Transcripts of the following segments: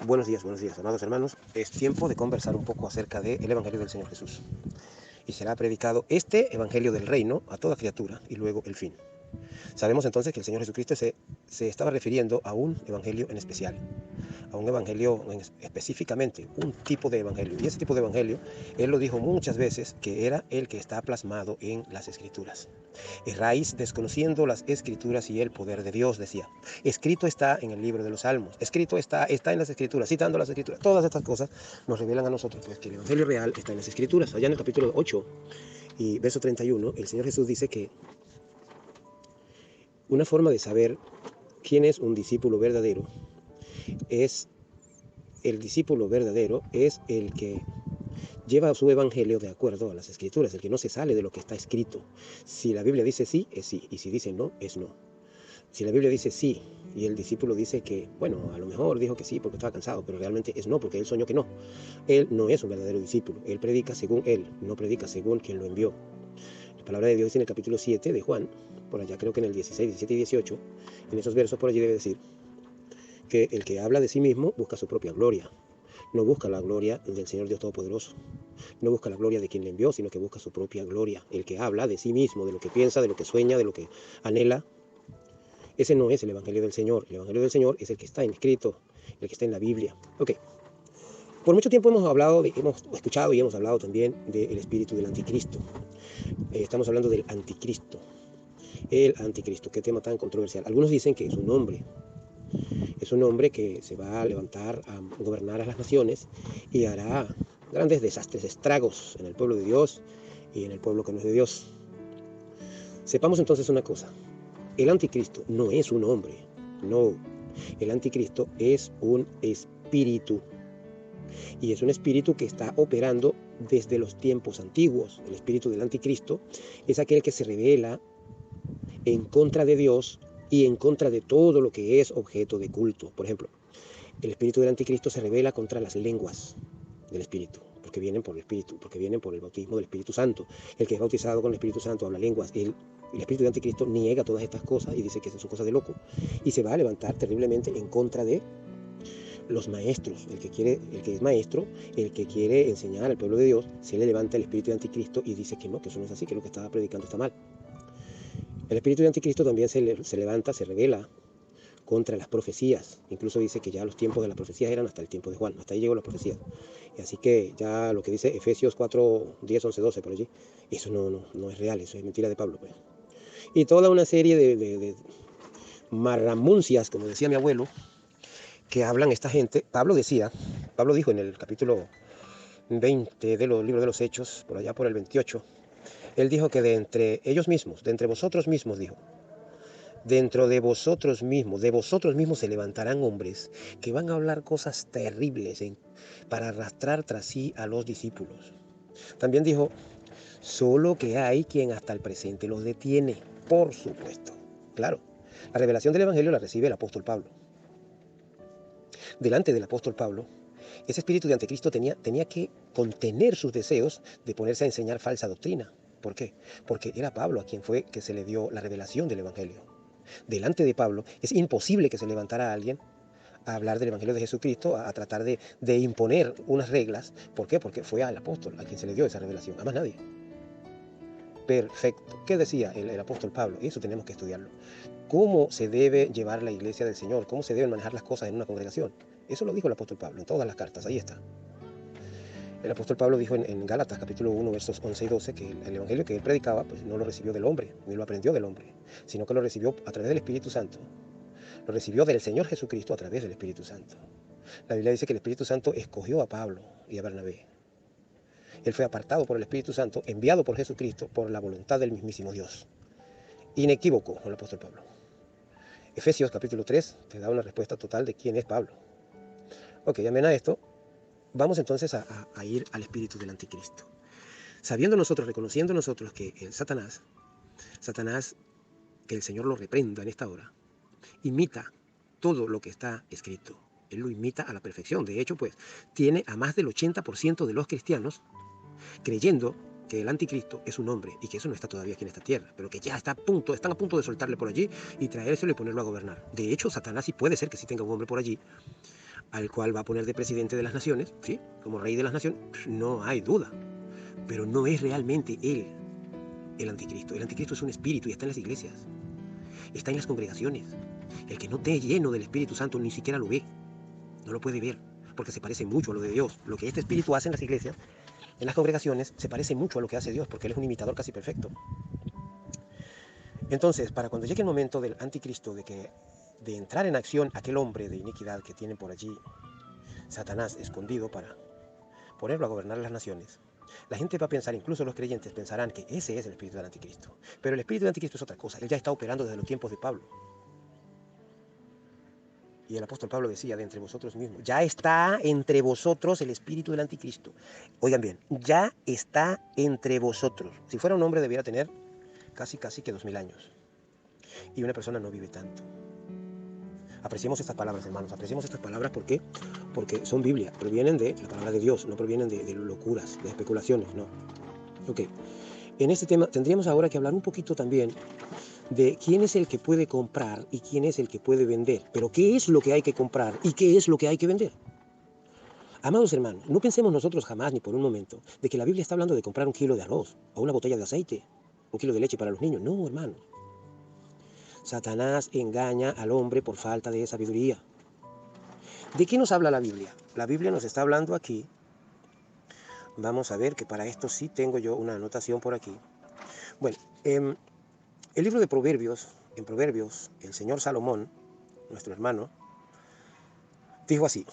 Buenos días, amados hermanos. Es tiempo de conversar un poco acerca del Evangelio del Señor Jesús. Y será predicado este Evangelio del Reino a toda criatura y luego el fin. Sabemos entonces que el Señor Jesucristo se estaba refiriendo a un Evangelio en especial, a un Evangelio específicamente, un tipo de Evangelio. Y ese tipo de Evangelio, Él lo dijo muchas veces, que era el que está plasmado en las Escrituras. Erráis desconociendo las Escrituras y el poder de Dios, decía. Escrito está en el libro de los Salmos, escrito está en las Escrituras, citando las Escrituras. Todas estas cosas nos revelan a nosotros pues, que el Evangelio real está en las Escrituras. Allá en el capítulo 8 y verso 31, el Señor Jesús dice que una forma de saber quién es un discípulo verdadero es el que lleva su evangelio de acuerdo a las Escrituras, el que no se sale de lo que está escrito. Si la Biblia dice sí, es sí, y si dice no, es no. Si la Biblia dice sí y el discípulo dice que, bueno, a lo mejor dijo que sí porque estaba cansado, pero realmente es no, porque él soñó que no. Él no es un verdadero discípulo. Él predica según él, no predica según quien lo envió. La palabra de Dios dice en el capítulo 7 de Juan, por allá creo que en el 16, 17 y 18, en esos versos por allí debe decir que el que habla de sí mismo busca su propia gloria. No busca la gloria del Señor Dios Todopoderoso. No busca la gloria de quien le envió, sino que busca su propia gloria. El que habla de sí mismo, de lo que piensa, de lo que sueña, de lo que anhela, ese no es el Evangelio del Señor. El Evangelio del Señor es el que está escrito, el que está en la Biblia. Ok. Por mucho tiempo hemos escuchado y hemos hablado también del espíritu del anticristo. Estamos hablando del anticristo. El anticristo, qué tema tan controversial. Algunos dicen que es un hombre. Es un hombre que se va a levantar a gobernar a las naciones y hará grandes desastres, estragos en el pueblo de Dios y en el pueblo que no es de Dios. Sepamos entonces una cosa. El anticristo no es un hombre. No. El anticristo es un espíritu. Y es un espíritu que está operando desde los tiempos antiguos. El espíritu del anticristo es aquel que se revela en contra de Dios y en contra de todo lo que es objeto de culto. Por ejemplo, el espíritu del anticristo se revela contra las lenguas del espíritu, porque vienen por el espíritu, porque vienen por el bautismo del Espíritu Santo. El que es bautizado con el Espíritu Santo habla lenguas. El espíritu del anticristo niega todas estas cosas y dice que son cosas de loco. Y se va a levantar terriblemente en contra de los maestros. El que es maestro, el que quiere enseñar al pueblo de Dios, se le levanta el espíritu de anticristo y dice que no, que eso no es así, que lo que estaba predicando está mal. El espíritu de anticristo también se levanta, se revela contra las profecías. Incluso dice que ya los tiempos de las profecías eran hasta el tiempo de Juan. Hasta ahí llegó la profecía. Y así que ya lo que dice Efesios 4, 10, 11, 12 por allí, eso no es real, eso es mentira de Pablo. Pues. Y toda una serie de marramuncias, como decía mi abuelo, que hablan esta gente. Pablo dijo en el capítulo 20 de los libros de los Hechos, por allá por el 28, él dijo que de entre ellos mismos, de entre vosotros mismos, dijo, dentro de vosotros mismos se levantarán hombres que van a hablar cosas terribles para arrastrar tras sí a los discípulos. También dijo, solo que hay quien hasta el presente los detiene, por supuesto. Claro, la revelación del Evangelio la recibe el apóstol Pablo. Delante del apóstol Pablo, ese espíritu de anticristo tenía que contener sus deseos de ponerse a enseñar falsa doctrina. ¿Por qué? Porque era Pablo a quien fue que se le dio la revelación del Evangelio. Delante de Pablo es imposible que se levantara alguien a hablar del Evangelio de Jesucristo, a tratar de imponer unas reglas. ¿Por qué? Porque fue al apóstol a quien se le dio esa revelación, a más nadie. Perfecto. ¿Qué decía el apóstol Pablo? Y eso tenemos que estudiarlo. ¿Cómo se debe llevar la iglesia del Señor? ¿Cómo se deben manejar las cosas en una congregación? Eso lo dijo el apóstol Pablo en todas las cartas, ahí está. El apóstol Pablo dijo en Gálatas capítulo 1, versos 11 y 12, que el evangelio que él predicaba pues, no lo recibió del hombre, ni lo aprendió del hombre, sino que lo recibió a través del Espíritu Santo. Lo recibió del Señor Jesucristo a través del Espíritu Santo. La Biblia dice que el Espíritu Santo escogió a Pablo y a Bernabé. Él fue apartado por el Espíritu Santo, enviado por Jesucristo por la voluntad del mismísimo Dios. Inequívoco el apóstol Pablo. Efesios capítulo 3 te da una respuesta total de quién es Pablo. Ok, amén a esto. Vamos entonces a ir al espíritu del anticristo. Sabiendo nosotros, reconociendo nosotros que el Satanás, que el Señor lo reprenda en esta hora, imita todo lo que está escrito. Él lo imita a la perfección. De hecho, pues, tiene a más del 80% de los cristianos creyendo que el anticristo es un hombre y que eso no está todavía aquí en esta tierra, pero que ya están a punto de soltarle por allí y traérselo y ponerlo a gobernar. De hecho, Satanás sí puede ser que sí tenga un hombre por allí, al cual va a poner de presidente de las naciones, ¿sí? Como rey de las naciones, no hay duda. Pero no es realmente él el anticristo. El anticristo es un espíritu y está en las iglesias, está en las congregaciones. El que no esté lleno del Espíritu Santo ni siquiera lo ve, no lo puede ver, porque se parece mucho a lo de Dios. Lo que este espíritu hace en las iglesias, en las congregaciones, se parece mucho a lo que hace Dios, porque él es un imitador casi perfecto. Entonces, para cuando llegue el momento del anticristo, de entrar en acción aquel hombre de iniquidad que tiene por allí Satanás escondido para ponerlo a gobernar las naciones, la gente va a pensar, incluso los creyentes pensarán que ese es el espíritu del anticristo. Pero el espíritu del anticristo es otra cosa. Él ya está operando desde los tiempos de Pablo. Y el apóstol Pablo decía, de entre vosotros mismos, ya está entre vosotros el espíritu del anticristo. Oigan bien, ya está entre vosotros. Si fuera un hombre debiera tener casi que 2000 años. Y una persona no vive tanto. Apreciemos estas palabras, hermanos, apreciemos estas palabras. ¿Por qué? Porque son Biblia, provienen de la palabra de Dios, no provienen de locuras, de especulaciones, no. Ok, en este tema tendríamos ahora que hablar un poquito también de quién es el que puede comprar y quién es el que puede vender. Pero ¿qué es lo que hay que comprar y qué es lo que hay que vender? Amados hermanos, no pensemos nosotros jamás ni por un momento de que la Biblia está hablando de comprar un kilo de arroz o una botella de aceite, un kilo de leche para los niños. No, hermanos. Satanás engaña al hombre por falta de sabiduría. ¿De qué nos habla la Biblia? La Biblia nos está hablando aquí. Vamos a ver que para esto sí tengo yo una anotación por aquí. Bueno, el libro de Proverbios, en Proverbios, el señor Salomón, nuestro hermano, dijo así: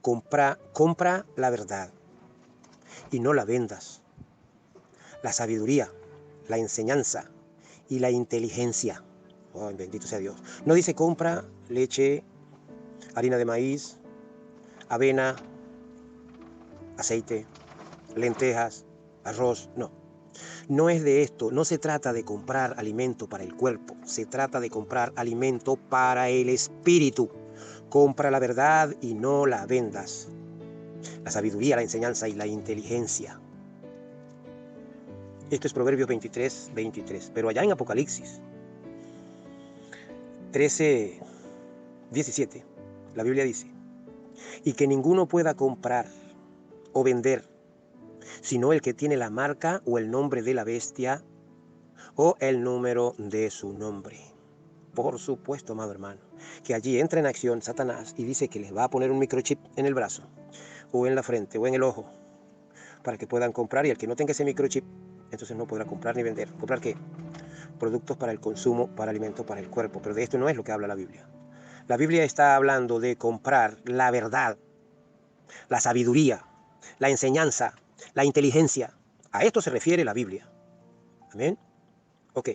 compra la verdad y no la vendas. La sabiduría, la enseñanza y la inteligencia. Oh, bendito sea Dios. No dice compra leche, harina de maíz, avena, aceite, lentejas, arroz. No. No es de esto. No se trata de comprar alimento para el cuerpo. Se trata de comprar alimento para el espíritu. Compra la verdad y no la vendas. La sabiduría, la enseñanza y la inteligencia. Esto es Proverbios 23, 23. Pero allá en Apocalipsis 13, 17, la Biblia dice: y que ninguno pueda comprar o vender, sino el que tiene la marca o el nombre de la bestia o el número de su nombre. Por supuesto, amado hermano, que allí entra en acción Satanás y dice que les va a poner un microchip en el brazo, o en la frente, o en el ojo, para que puedan comprar, y el que no tenga ese microchip, entonces no podrá comprar ni vender. ¿Comprar qué? Productos para el consumo, para alimento, para el cuerpo. Pero de esto no es lo que habla la Biblia. La Biblia está hablando de comprar la verdad, la sabiduría, la enseñanza, la inteligencia. A esto se refiere la Biblia. ¿Amén? Ok.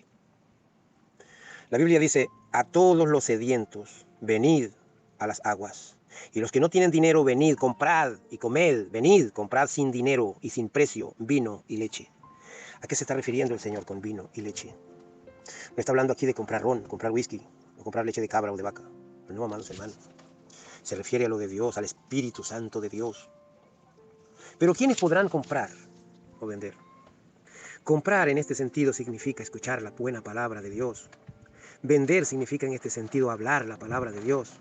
La Biblia dice: a todos los sedientos, venid a las aguas. Y los que no tienen dinero, venid, comprad y comed. Venid, comprad sin dinero y sin precio vino y leche. ¿A qué se está refiriendo el Señor con vino y leche? No está hablando aquí de comprar ron, comprar whisky, o comprar leche de cabra o de vaca. No, amados hermanos. Se refiere a lo de Dios, al Espíritu Santo de Dios. Pero ¿quiénes podrán comprar o vender? Comprar en este sentido significa escuchar la buena palabra de Dios. Vender significa en este sentido hablar la palabra de Dios.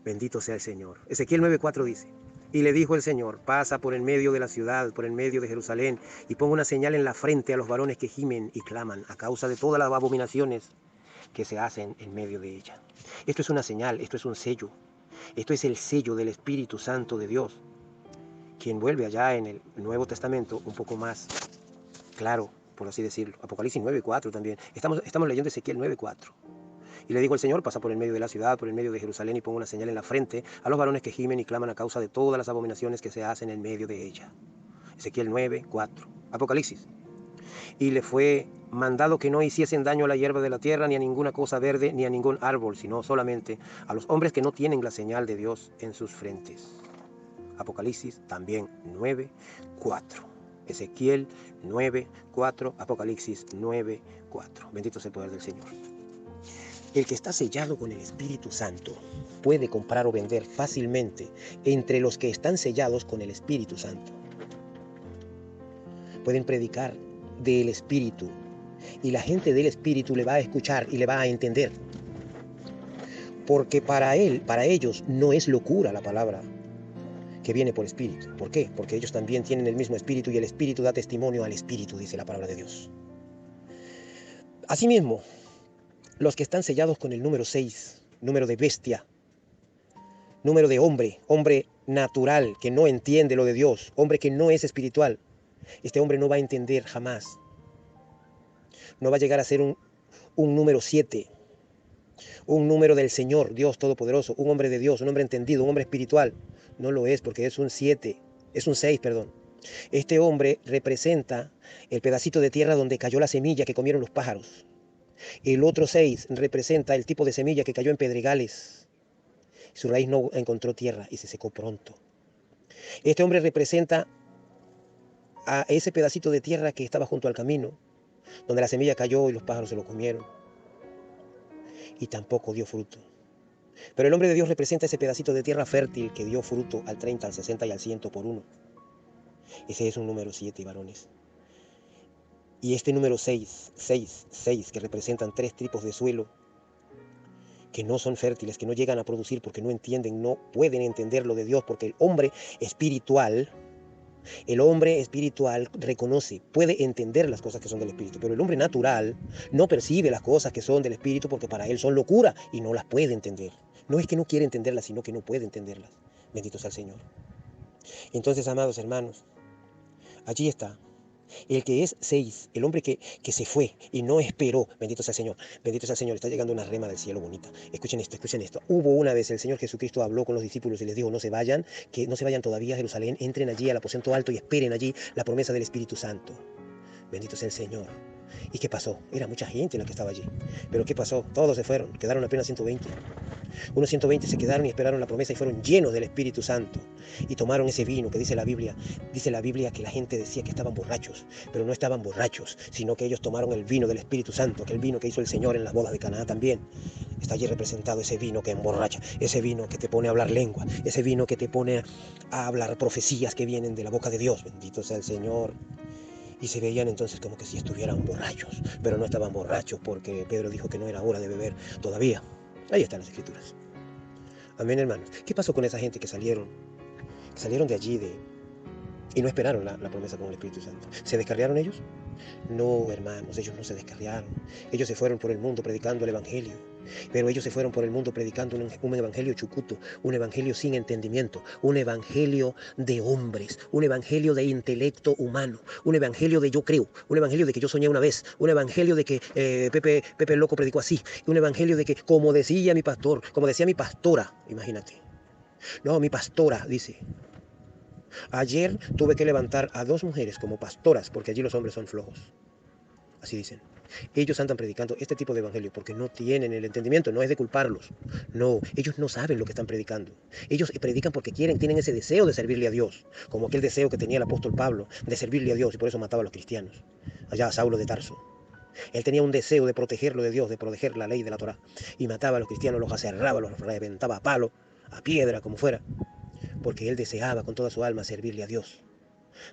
Bendito sea el Señor. Ezequiel 9:4 dice: y le dijo el Señor: pasa por en medio de la ciudad, por en medio de Jerusalén, y ponga una señal en la frente a los varones que gimen y claman a causa de todas las abominaciones que se hacen en medio de ella. Esto es una señal, esto es un sello. Esto es el sello del Espíritu Santo de Dios, quien vuelve allá en el Nuevo Testamento un poco más claro, por así decirlo. Apocalipsis 9:4 también. Estamos leyendo Ezequiel 9:4. Y le dijo el Señor: pasa por el medio de la ciudad, por el medio de Jerusalén, y ponga una señal en la frente a los varones que gimen y claman a causa de todas las abominaciones que se hacen en medio de ella. Ezequiel 9:4. Apocalipsis: y le fue mandado que no hiciesen daño a la hierba de la tierra, ni a ninguna cosa verde, ni a ningún árbol, sino solamente a los hombres que no tienen la señal de Dios en sus frentes. Apocalipsis también 9:4. Ezequiel 9:4, Apocalipsis 9:4. Bendito sea el poder del Señor. El que está sellado con el Espíritu Santo puede comprar o vender fácilmente entre los que están sellados con el Espíritu Santo. Pueden predicar del Espíritu y la gente del Espíritu le va a escuchar y le va a entender. Porque para ellos no es locura la palabra que viene por espíritu. ¿Por qué? Porque ellos también tienen el mismo espíritu y el espíritu da testimonio al espíritu, dice la palabra de Dios. Asimismo, los que están sellados con el número 6, número de bestia, número de hombre, hombre natural, que no entiende lo de Dios, hombre que no es espiritual, este hombre no va a entender jamás. No va a llegar a ser un número 7, un número del Señor, Dios Todopoderoso, un hombre de Dios, un hombre entendido, un hombre espiritual. No lo es porque es un 7, es un 6, perdón. Este hombre representa el pedacito de tierra donde cayó la semilla que comieron los pájaros. El otro 6 representa el tipo de semilla que cayó en pedregales. Su raíz no encontró tierra y se secó pronto. Este hombre representa a ese pedacito de tierra que estaba junto al camino, donde la semilla cayó y los pájaros se lo comieron. Y tampoco dio fruto. Pero el hombre de Dios representa ese pedacito de tierra fértil que dio fruto al 30, al 60 y al 100 por uno. Ese es un número 7, varones. Y este número 6, que representan 3 tipos de suelo, que no son fértiles, que no llegan a producir porque no entienden, no pueden entender lo de Dios, porque el hombre espiritual reconoce, puede entender las cosas que son del espíritu, pero el hombre natural no percibe las cosas que son del espíritu porque para él son locura y no las puede entender. No es que no quiere entenderlas, sino que no puede entenderlas. Bendito sea el Señor. Entonces, amados hermanos, allí está. El que es 6, el hombre que se fue y no esperó, bendito sea el Señor, está llegando una rema del cielo bonita. Escuchen esto. Hubo una vez el Señor Jesucristo habló con los discípulos y les dijo, no se vayan, que no se vayan todavía a Jerusalén, entren allí al aposento alto y esperen allí la promesa del Espíritu Santo. Bendito sea el Señor. ¿Y qué pasó? Era mucha gente la que estaba allí. Pero ¿qué pasó? Todos se fueron, quedaron apenas 120. Unos 120 se quedaron y esperaron la promesa y fueron llenos del Espíritu Santo. Y tomaron ese vino que dice la Biblia que la gente decía que estaban borrachos, pero no estaban borrachos, sino que ellos tomaron el vino del Espíritu Santo, aquel vino que hizo el Señor en las bodas de Caná también. Está allí representado ese vino que emborracha, ese vino que te pone a hablar lengua, ese vino que te pone a hablar profecías que vienen de la boca de Dios. Bendito sea el Señor. Y se veían entonces como que si estuvieran borrachos, pero no estaban borrachos porque Pedro dijo que no era hora de beber todavía. Ahí están las escrituras. Amén, hermanos. ¿Qué pasó con esa gente que salieron de allí y no esperaron la promesa con el Espíritu Santo? ¿Se descarriaron ellos? No, hermanos, ellos no se descarriaron. Ellos se fueron por el mundo predicando el Evangelio. Pero ellos se fueron por el mundo predicando un evangelio chucuto, un evangelio sin entendimiento, un evangelio de hombres, un evangelio de intelecto humano, un evangelio de yo creo, un evangelio de que yo soñé una vez, un evangelio de que Pepe el Loco predicó así, un evangelio de que, como decía mi pastor, como decía mi pastora, imagínate. No, mi pastora dice, ayer tuve que levantar a 2 mujeres como pastoras porque allí los hombres son flojos. Así dicen. Ellos andan predicando este tipo de evangelio porque no tienen el entendimiento, no es de culparlos. No, ellos no saben lo que están predicando. Ellos predican porque tienen ese deseo de servirle a Dios, como aquel deseo que tenía el apóstol Pablo de servirle a Dios y por eso mataba a los cristianos. Allá a Saulo de Tarso. Él tenía un deseo de protegerlo de Dios, de proteger la ley de la Torá. Y mataba a los cristianos, los aserraba, los reventaba a palo, a piedra, como fuera. Porque él deseaba con toda su alma servirle a Dios.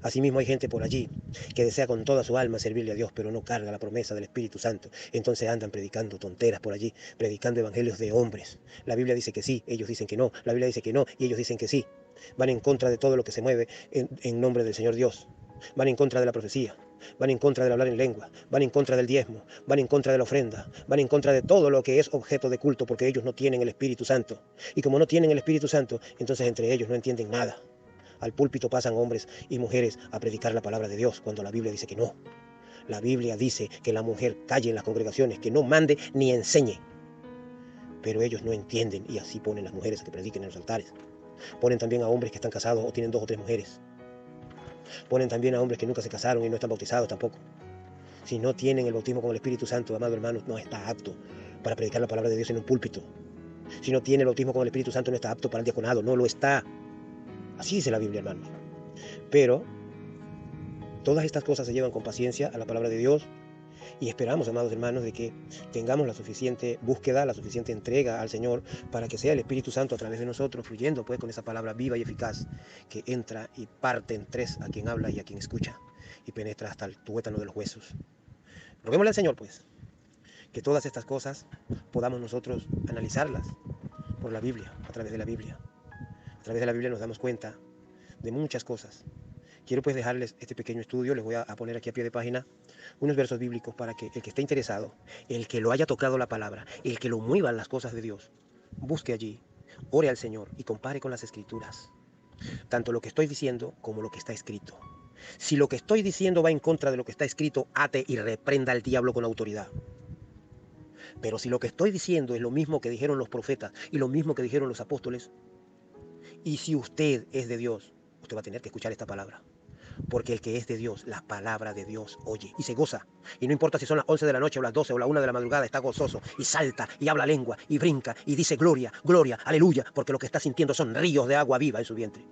Asimismo hay gente por allí que desea con toda su alma servirle a Dios, pero no carga la promesa del Espíritu Santo. Entonces andan predicando tonteras por allí, predicando evangelios de hombres. La Biblia dice que sí, ellos dicen que no. La Biblia dice que no y ellos dicen que sí. Van en contra de todo lo que se mueve en nombre del Señor Dios. Van en contra de la profecía. Van en contra del hablar en lengua, van en contra del diezmo, van en contra de la ofrenda, van en contra de todo lo que es objeto de culto porque ellos no tienen el Espíritu Santo. Y como no tienen el Espíritu Santo, entonces entre ellos no entienden nada. Al púlpito pasan hombres y mujeres a predicar la palabra de Dios cuando la Biblia dice que no. La Biblia dice que la mujer calle en las congregaciones, que no mande ni enseñe. Pero ellos no entienden y así ponen las mujeres a que prediquen en los altares. Ponen también a hombres que están casados o tienen 2 o 3 mujeres. Ponen también a hombres que nunca se casaron y no están bautizados tampoco. Si no tienen el bautismo con el Espíritu Santo, amado hermano, no está apto para predicar la palabra de Dios en un púlpito. Si no tiene el bautismo con el Espíritu Santo, no está apto para el diaconado, no lo está. Así dice la Biblia, hermanos. Pero todas estas cosas se llevan con paciencia a la palabra de Dios y esperamos, amados hermanos, de que tengamos la suficiente búsqueda, la suficiente entrega al Señor para que sea el Espíritu Santo a través de nosotros, fluyendo pues con esa palabra viva y eficaz que entra y parte en 3 a quien habla y a quien escucha y penetra hasta el tuétano de los huesos. Roguémosle al Señor, pues, que todas estas cosas podamos nosotros analizarlas por la Biblia, a través de la Biblia. A través de la Biblia nos damos cuenta de muchas cosas. Quiero pues dejarles este pequeño estudio, les voy a poner aquí a pie de página unos versos bíblicos para que el que esté interesado, el que lo haya tocado la palabra, el que lo mueva en las cosas de Dios, busque allí, ore al Señor y compare con las Escrituras, tanto lo que estoy diciendo como lo que está escrito. Si lo que estoy diciendo va en contra de lo que está escrito, ate y reprenda al diablo con autoridad. Pero si lo que estoy diciendo es lo mismo que dijeron los profetas y lo mismo que dijeron los apóstoles, y si usted es de Dios, usted va a tener que escuchar esta palabra. Porque el que es de Dios, la palabra de Dios oye y se goza. Y no importa si son las 11 de la noche o las 12 o la 1 de la madrugada, está gozoso y salta y habla lengua y brinca y dice gloria, gloria, aleluya, porque lo que está sintiendo son ríos de agua viva en su vientre.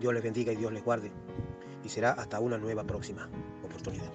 Dios les bendiga y Dios les guarde. Y será hasta una nueva próxima oportunidad.